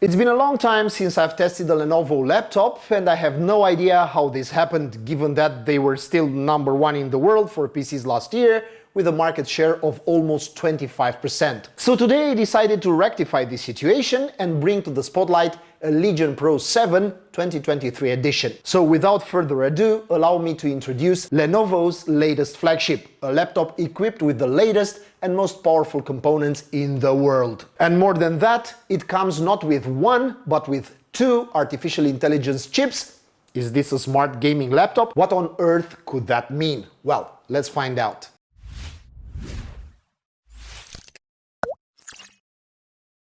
It's been a long time since I've tested a Lenovo laptop, and I have no idea how this happened, given that they were still #1 in the world for PCs last year, with a market share of almost 25%. So today I decided to rectify this situation and bring to the spotlight a Legion Pro 7 2023 edition. So without further ado, allow me to introduce Lenovo's latest flagship, a laptop equipped with the latest and most powerful components in the world. And more than that, it comes not with one, but with two artificial intelligence chips. Is this a smart gaming laptop? What on earth could that mean? Well, let's find out.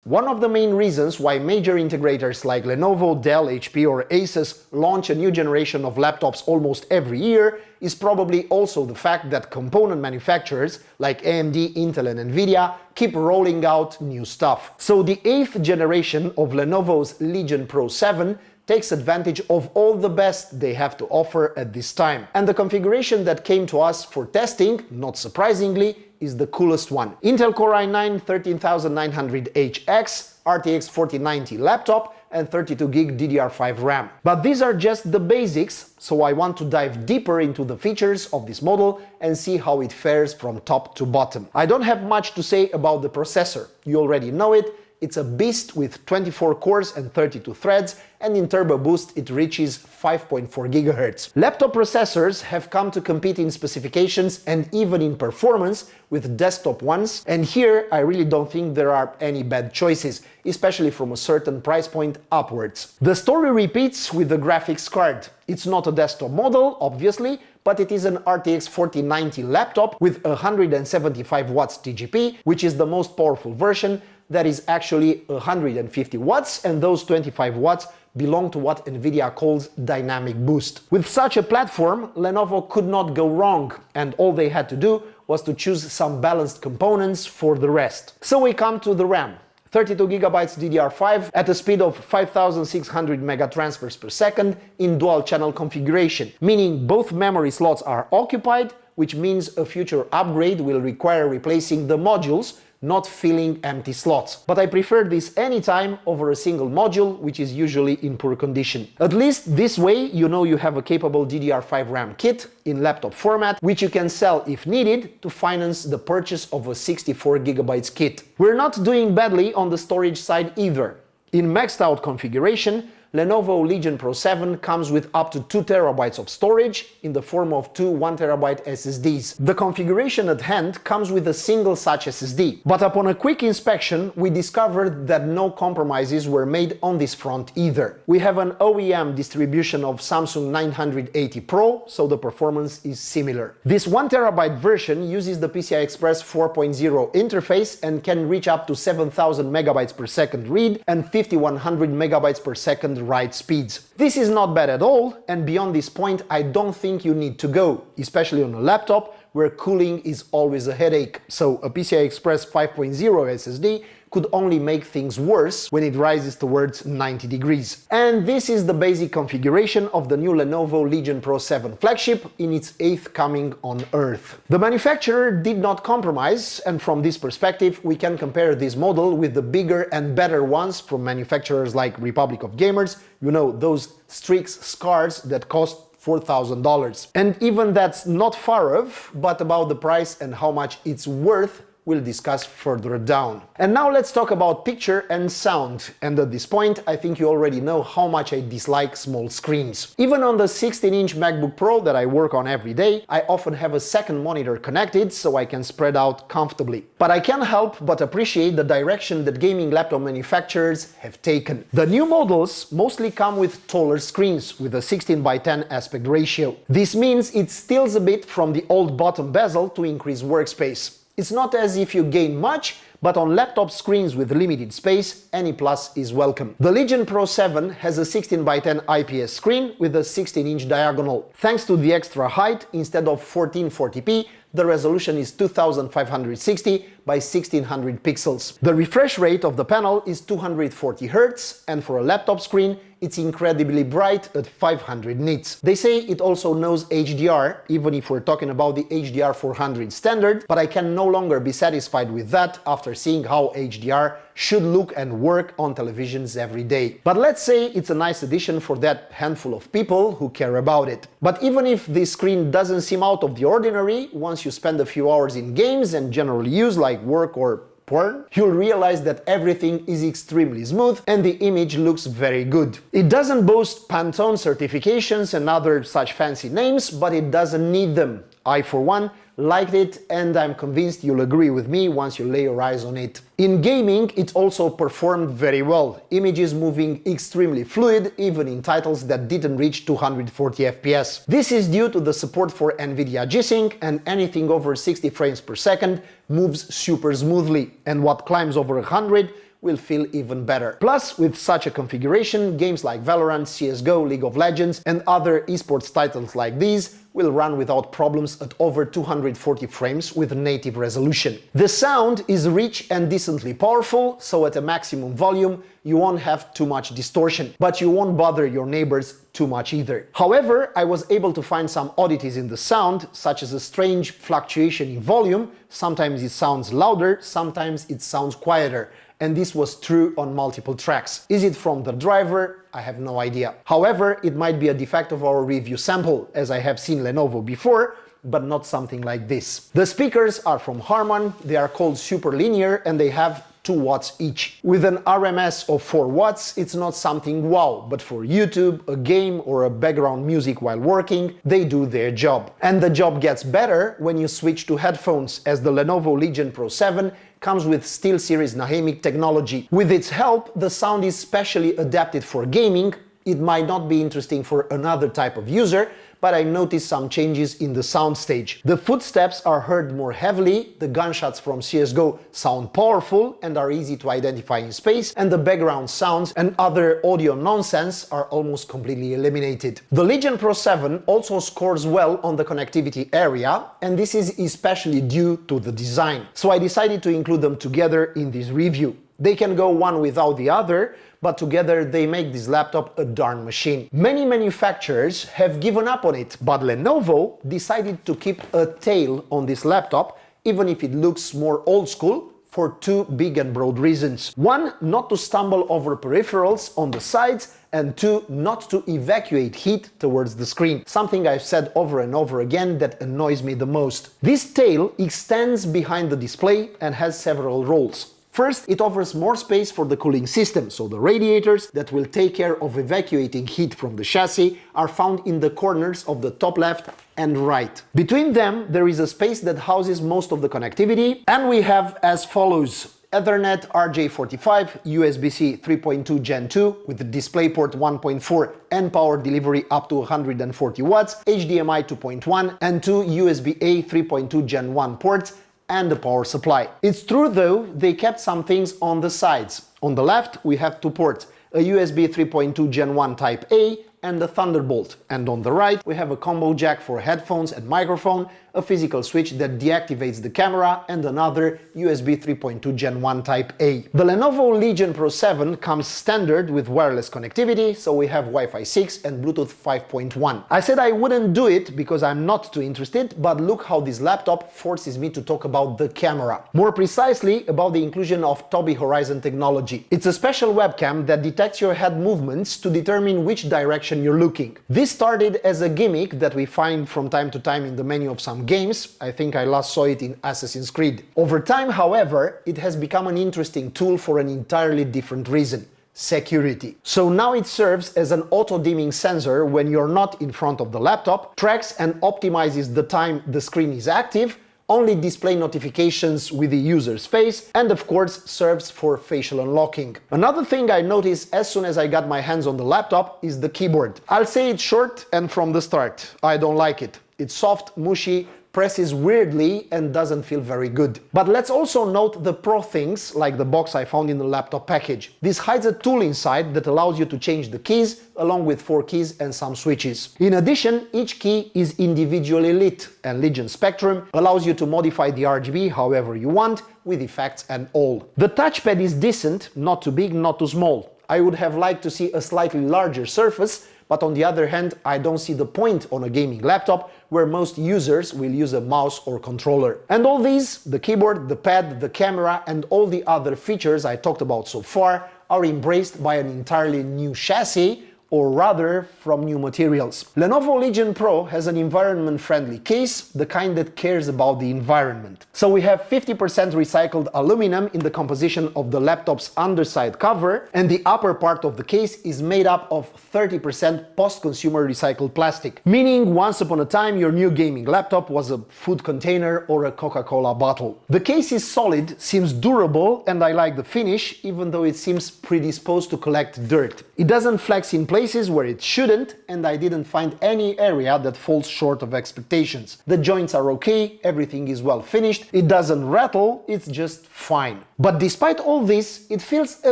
One of the main reasons why major integrators like Lenovo, Dell, HP or Asus launch a new generation of laptops almost every year is probably also the fact that component manufacturers like AMD, Intel and Nvidia keep rolling out new stuff. So the 8th generation of Lenovo's Legion Pro 7 takes advantage of all the best they have to offer at this time. And the configuration that came to us for testing, not surprisingly, is the coolest one. Intel Core i9 13900HX, RTX 4090 laptop and 32GB DDR5 RAM. But these are just the basics, so I want to dive deeper into the features of this model and see how it fares from top to bottom. I don't have much to say about the processor. You already know it. It's a beast with 24 cores and 32 threads, and in Turbo Boost it reaches 5.4 GHz. Laptop processors have come to compete in specifications and even in performance with desktop ones, and here I really don't think there are any bad choices, especially from a certain price point upwards. The story repeats with the graphics card. It's not a desktop model, obviously, but it is an RTX 4090 laptop with 175 watts TGP, which is the most powerful version. That is actually 150 watts, and those 25 watts belong to what Nvidia calls dynamic boost. With such a platform, Lenovo could not go wrong, and all they had to do was to choose some balanced components for the rest. So we come to the RAM. 32GB DDR5 at a speed of 5600 megatransfers per second in dual channel configuration, meaning both memory slots are occupied, which means a future upgrade will require replacing the modules, not filling empty slots. But I prefer this anytime over a single module, which is usually in poor condition. At least this way you know you have a capable DDR5 RAM kit in laptop format, which you can sell if needed to finance the purchase of a 64GB kit. We're not doing badly on the storage side either. In maxed out configuration, Lenovo Legion Pro 7 comes with up to 2 TB of storage in the form of two 1 TB SSDs. The configuration at hand comes with a single such SSD, but upon a quick inspection we discovered that no compromises were made on this front either. We have an OEM distribution of Samsung 980 Pro, so the performance is similar. This 1 TB version uses the PCI Express 4.0 interface and can reach up to 7000 MB per second read and 5100 MB per second write speeds. This is not bad at all, and beyond this point I don't think you need to go, especially on a laptop where cooling is always a headache. So a PCI Express 5.0 SSD could only make things worse when it rises towards 90 degrees. And this is the basic configuration of the new Lenovo Legion Pro 7 flagship in its 8th coming on Earth. The manufacturer did not compromise, and from this perspective we can compare this model with the bigger and better ones from manufacturers like Republic of Gamers, you know, those Strix Scars that cost $4,000. And even that's not far off, but about the price and how much it's worth we'll discuss further down. And now let's talk about picture and sound. And at this point, I think you already know how much I dislike small screens. Even on the 16-inch MacBook Pro that I work on every day, I often have a second monitor connected so I can spread out comfortably. But I can't help but appreciate the direction that gaming laptop manufacturers have taken. The new models mostly come with taller screens with a 16:10 aspect ratio. This means it steals a bit from the old bottom bezel to increase workspace. It's not as if you gain much, but on laptop screens with limited space, any plus is welcome. The Legion Pro 7 has a 16:10 IPS screen with a 16-inch diagonal. Thanks to the extra height, instead of 1440p, the resolution is 2560 by 1600 pixels. The refresh rate of the panel is 240 Hz, and for a laptop screen, it's incredibly bright at 500 nits. They say it also knows HDR, even if we're talking about the HDR 400 standard, but I can no longer be satisfied with that after seeing how HDR should look and work on televisions every day. But let's say it's a nice addition for that handful of people who care about it. But even if this screen doesn't seem out of the ordinary, once you spend a few hours in games and general use like work or porn, you'll realize that everything is extremely smooth and the image looks very good. It doesn't boast Pantone certifications and other such fancy names, but it doesn't need them. I, for one, liked it, and I'm convinced you'll agree with me once you lay your eyes on it. In gaming, it also performed very well, images moving extremely fluid, even in titles that didn't reach 240 FPS. This is due to the support for NVIDIA G-Sync, and anything over 60 frames per second moves super smoothly, and what climbs over 100 will feel even better. Plus, with such a configuration, games like Valorant, CSGO, League of Legends, and other esports titles like these will run without problems at over 240 frames with native resolution. The sound is rich and decently powerful, so at a maximum volume you won't have too much distortion, but you won't bother your neighbors too much either. However, I was able to find some oddities in the sound, such as a strange fluctuation in volume. Sometimes it sounds louder, sometimes it sounds quieter. And this was true on multiple tracks. Is it from the driver? I have no idea. However, it might be a defect of our review sample, as I have seen Lenovo before, but not something like this. The speakers are from Harman, they are called super linear and they have 2 watts each. With an RMS of 4 watts, it's not something wow, but for YouTube, a game or a background music while working, they do their job. And the job gets better when you switch to headphones, as the Lenovo Legion Pro 7 comes with SteelSeries Nahimic technology. With its help, the sound is specially adapted for gaming. It might not be interesting for another type of user, but I noticed some changes in the soundstage. The footsteps are heard more heavily, the gunshots from CSGO sound powerful and are easy to identify in space, and the background sounds and other audio nonsense are almost completely eliminated. The Legion Pro 7 also scores well on the connectivity area, and this is especially due to the design. So I decided to include them together in this review. They can go one without the other, but together they make this laptop a darn machine. Many manufacturers have given up on it, but Lenovo decided to keep a tail on this laptop, even if it looks more old school, for 2 big and broad reasons. 1, not to stumble over peripherals on the sides, and 2, not to evacuate heat towards the screen, something I've said over and over again that annoys me the most. This tail extends behind the display and has several roles. First, it offers more space for the cooling system, so the radiators that will take care of evacuating heat from the chassis are found in the corners of the top left and right. Between them, there is a space that houses most of the connectivity, and we have as follows: Ethernet RJ45, USB-C 3.2 Gen 2 with the DisplayPort 1.4 and power delivery up to 140 watts, HDMI 2.1 and 2 USB-A 3.2 Gen 1 ports, and the power supply. It's true though, they kept some things on the sides. On the left we have 2 ports, a USB 3.2 Gen 1 Type A and the Thunderbolt, and on the right we have a combo jack for headphones and microphone, a physical switch that deactivates the camera, and another USB 3.2 Gen 1 Type A. The Lenovo Legion Pro 7 comes standard with wireless connectivity, so we have Wi-Fi 6 and Bluetooth 5.1. I said I wouldn't do it because I'm not too interested, but look how this laptop forces me to talk about the camera. More precisely, about the inclusion of Tobii Horizon technology. It's a special webcam that detects your head movements to determine which direction you're looking. This started as a gimmick that we find from time to time in the menu of some games. I think I last saw it in Assassin's Creed. Over time, however, it has become an interesting tool for an entirely different reason: security. So now it serves as an auto-dimming sensor when you're not in front of the laptop, tracks and optimizes the time the screen is active, only display notifications with the user's face, and of course serves for facial unlocking. Another thing I noticed as soon as I got my hands on the laptop is the keyboard. I'll say it short and from the start: I don't like it. It's soft, mushy, presses weirdly and doesn't feel very good. But let's also note the pro things, like the box I found in the laptop package. This hides a tool inside that allows you to change the keys, along with 4 keys and some switches. In addition, each key is individually lit, and Legion Spectrum allows you to modify the RGB however you want, with effects and all. The touchpad is decent, not too big, not too small. I would have liked to see a slightly larger surface, but on the other hand, I don't see the point on a gaming laptop where most users will use a mouse or controller. And all these, the keyboard, the pad, the camera, and all the other features I talked about so far, are embraced by an entirely new chassis, or rather from new materials. Lenovo Legion Pro has an environment-friendly case, the kind that cares about the environment. So we have 50% recycled aluminum in the composition of the laptop's underside cover, and the upper part of the case is made up of 30% post-consumer recycled plastic, meaning once upon a time your new gaming laptop was a food container or a Coca-Cola bottle. The case is solid, seems durable, and I like the finish, even though it seems predisposed to collect dirt. It doesn't flex in place where it shouldn't, and I didn't find any area that falls short of expectations. The joints are okay, everything is well finished, it doesn't rattle, it's just fine. But despite all this, it feels a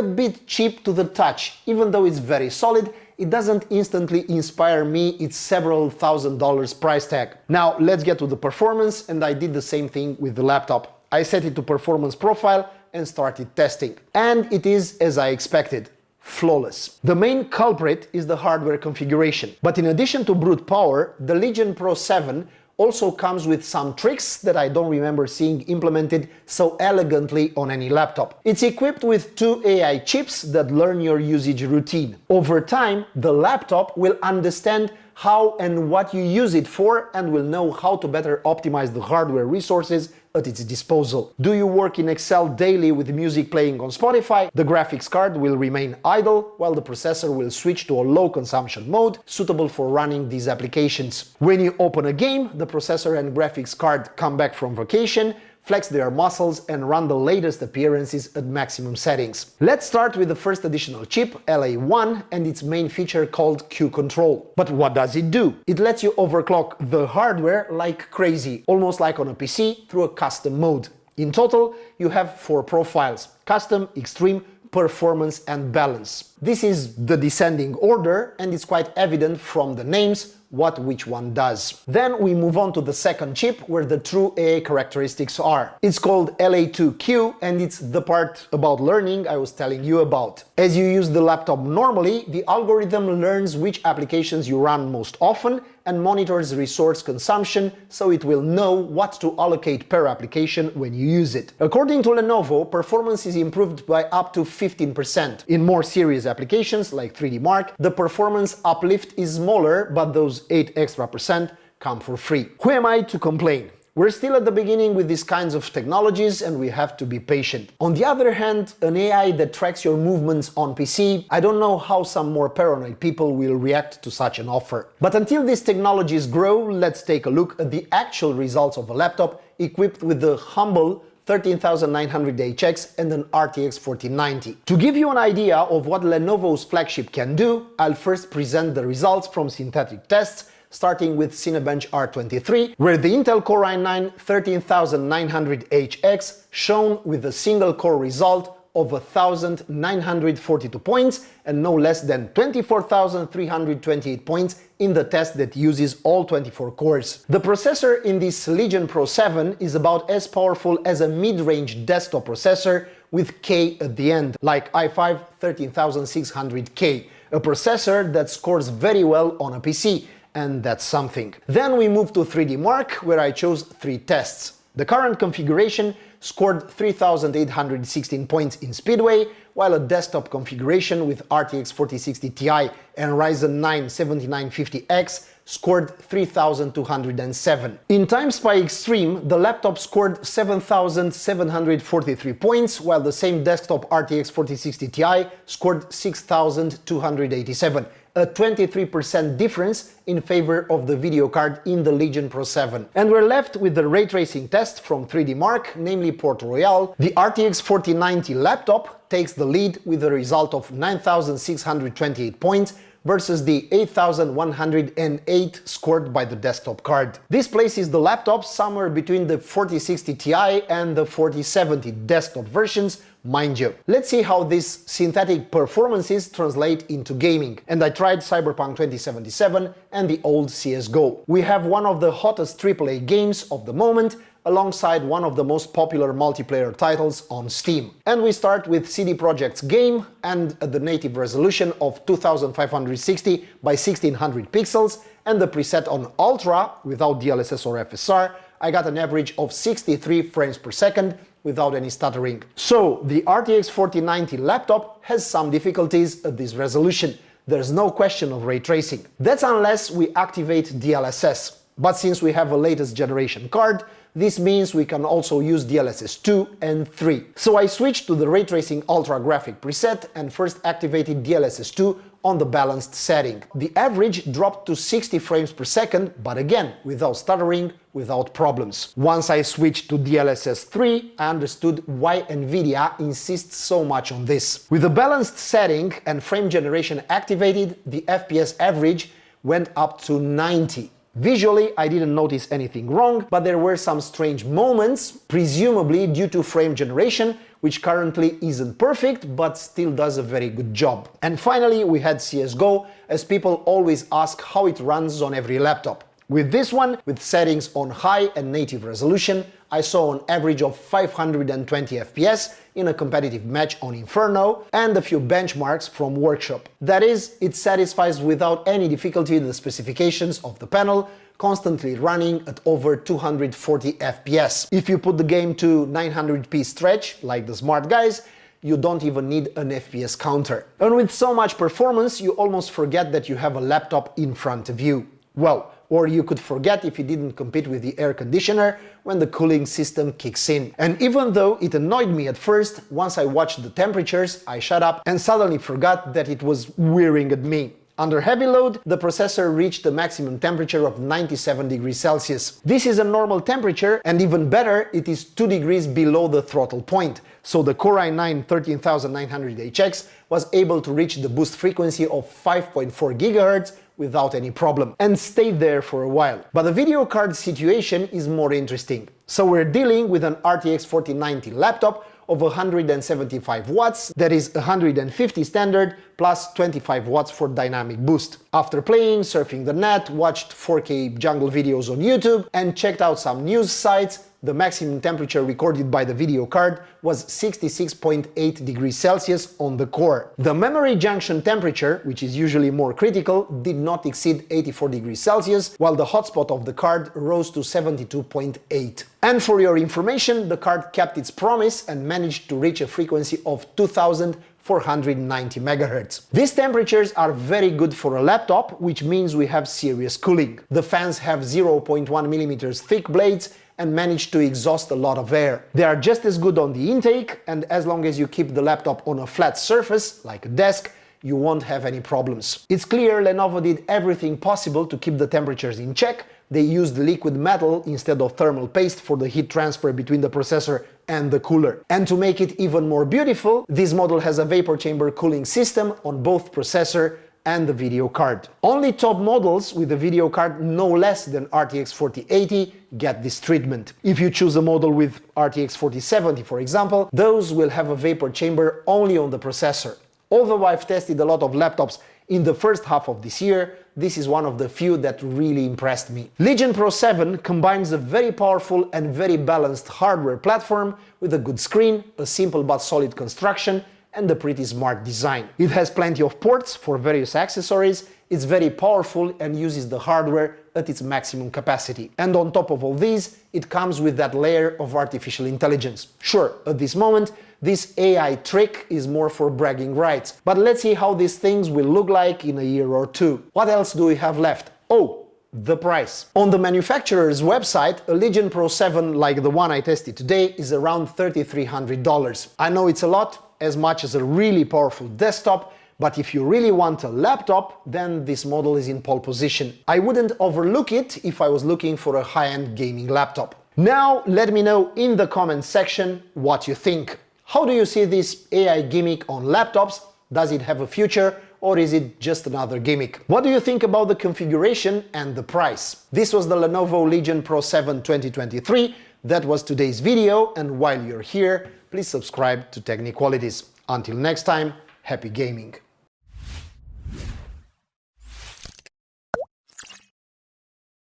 bit cheap to the touch. Even though it's very solid, it doesn't instantly inspire me its several $1,000s price tag. Now let's get to the performance, and I did the same thing with the laptop. I set it to performance profile and started testing. And it is as I expected. Flawless. The main culprit is the hardware configuration. But in addition to brute power, the Legion Pro 7 also comes with some tricks that I don't remember seeing implemented so elegantly on any laptop. It's equipped with 2 AI chips that learn your usage routine. Over time, the laptop will understand how and what you use it for and will know how to better optimize the hardware resources at its disposal. Do you work in Excel daily with music playing on Spotify? The graphics card will remain idle, while the processor will switch to a low consumption mode, suitable for running these applications. When you open a game, the processor and graphics card come back from vacation, flex their muscles and run the latest appearances at maximum settings. Let's start with the first additional chip, LA1, and its main feature called Q-Control. But what does it do? It lets you overclock the hardware like crazy, almost like on a PC, through a custom mode. In total, you have 4 profiles: custom, extreme, performance and balance. This is the descending order, and it's quite evident from the names what which one does. Then we move on to the second chip, where the true AI characteristics are. It's called LA2Q, and it's the part about learning I was telling you about. As you use the laptop normally, the algorithm learns which applications you run most often and monitors resource consumption, so it will know what to allocate per application when you use it. According to Lenovo, performance is improved by up to 15%. In more serious applications like 3D Mark, the performance uplift is smaller, but those 8 extra % come for free. Who am I to complain? We're still at the beginning with these kinds of technologies, and we have to be patient. On the other hand, an AI that tracks your movements on PC, I don't know how some more paranoid people will react to such an offer. But until these technologies grow, let's take a look at the actual results of a laptop equipped with the humble 13900HX and an RTX 4090. To give you an idea of what Lenovo's flagship can do, I'll first present the results from synthetic tests, starting with Cinebench R23, where the Intel Core i9 13900HX shown with a single core result of 1,942 points and no less than 24,328 points in the test that uses all 24 cores. The processor in this Legion Pro 7 is about as powerful as a mid-range desktop processor with K at the end, like i5 13600K, a processor that scores very well on a PC, and that's something. Then we move to 3D Mark, where I chose 3 tests. The current configuration scored 3,816 points in Speedway, while a desktop configuration with RTX 4060 Ti and Ryzen 9 7950X scored 3,207. In TimeSpy Extreme, the laptop scored 7,743 points, while the same desktop RTX 4060 Ti scored 6,287. A 23% difference in favor of the video card in the Legion Pro 7. And we're left with the ray tracing test from 3D Mark, namely Port Royal. The RTX 4090 laptop takes the lead with a result of 9,628 points, versus the 8108 scored by the desktop card. This places the laptop somewhere between the 4060 Ti and the 4070 desktop versions, mind you. Let's see how these synthetic performances translate into gaming. And I tried Cyberpunk 2077 and the old CSGO. We have one of the hottest AAA games of the moment, alongside one of the most popular multiplayer titles on Steam. And we start with CD Projekt's game, and at the native resolution of 2560 by 1600 pixels and the preset on Ultra without DLSS or FSR, I got an average of 63 frames per second without any stuttering. So the RTX 4090 laptop has some difficulties at this resolution. There's no question of ray tracing. That's unless we activate DLSS. But since we have a latest generation card, this means we can also use DLSS 2 and 3. So I switched to the Ray Tracing Ultra graphic preset and first activated DLSS 2 on the balanced setting. The average dropped to 60 frames per second, but again, without stuttering, without problems. Once I switched to DLSS 3, I understood why Nvidia insists so much on this. With the balanced setting and frame generation activated, the FPS average went up to 90. Visually, I didn't notice anything wrong, but there were some strange moments, presumably due to frame generation, which currently isn't perfect, but still does a very good job. And finally, we had CSGO, as people always ask how it runs on every laptop. With this one, with settings on high and native resolution, I saw an average of 520 FPS in a competitive match on Inferno and a few benchmarks from Workshop. That is, it satisfies without any difficulty the specifications of the panel, constantly running at over 240 FPS. If you put the game to 900p stretch, like the smart guys, you don't even need an FPS counter. And with so much performance, you almost forget that you have a laptop in front of you. Well, or you could forget if it didn't compete with the air conditioner when the cooling system kicks in. And even though it annoyed me at first, once I watched the temperatures, I shut up and suddenly forgot that it was whirring at me. Under heavy load, the processor reached a maximum temperature of 97 degrees Celsius. This is a normal temperature, and even better, it is 2 degrees below the throttle point. So the Core i9 13900HX was able to reach the boost frequency of 5.4 GHz without any problem, and stayed there for a while. But the video card situation is more interesting. So we're dealing with an RTX 4090 laptop of 175 watts, that is 150 standard plus 25 watts for dynamic boost. After playing, surfing the net, watched 4K jungle videos on YouTube, and checked out some news sites, the maximum temperature recorded by the video card was 66.8 degrees Celsius on the core. The memory junction temperature, which is usually more critical, did not exceed 84 degrees Celsius, while the hotspot of the card rose to 72.8. And for your information, the card kept its promise and managed to reach a frequency of 2490 MHz. These temperatures are very good for a laptop, which means we have serious cooling. The fans have 0.1 mm thick blades and manage to exhaust a lot of air. They are just as good on the intake, and as long as you keep the laptop on a flat surface, like a desk, you won't have any problems. It's clear Lenovo did everything possible to keep the temperatures in check. They used liquid metal instead of thermal paste for the heat transfer between the processor and the cooler. And to make it even more beautiful, this model has a vapor chamber cooling system on both processor and the video card. Only top models with a video card no less than RTX 4080 get this treatment. If you choose a model with RTX 4070, for example, those will have a vapor chamber only on the processor. Although I've tested a lot of laptops in the first half of this year, this is one of the few that really impressed me. Legion Pro 7 combines a very powerful and very balanced hardware platform with a good screen, a simple but solid construction, and a pretty smart design. It has plenty of ports for various accessories, it's very powerful and uses the hardware at its maximum capacity. And on top of all these, it comes with that layer of artificial intelligence. Sure, at this moment, this AI trick is more for bragging rights, but let's see how these things will look like in a year or two. What else do we have left? Oh, the price. On the manufacturer's website, a Legion Pro 7 like the one I tested today is around $3,300. I know it's a lot, as much as a really powerful desktop, but if you really want a laptop, then this model is in pole position. I wouldn't overlook it if I was looking for a high-end gaming laptop. Now, let me know in the comments section what you think. How do you see this AI gimmick on laptops? Does it have a future, or is it just another gimmick? What do you think about the configuration and the price? This was the Lenovo Legion Pro 7 2023. That was today's video, and while you're here, please subscribe to Techniqualities. Until next time, happy gaming!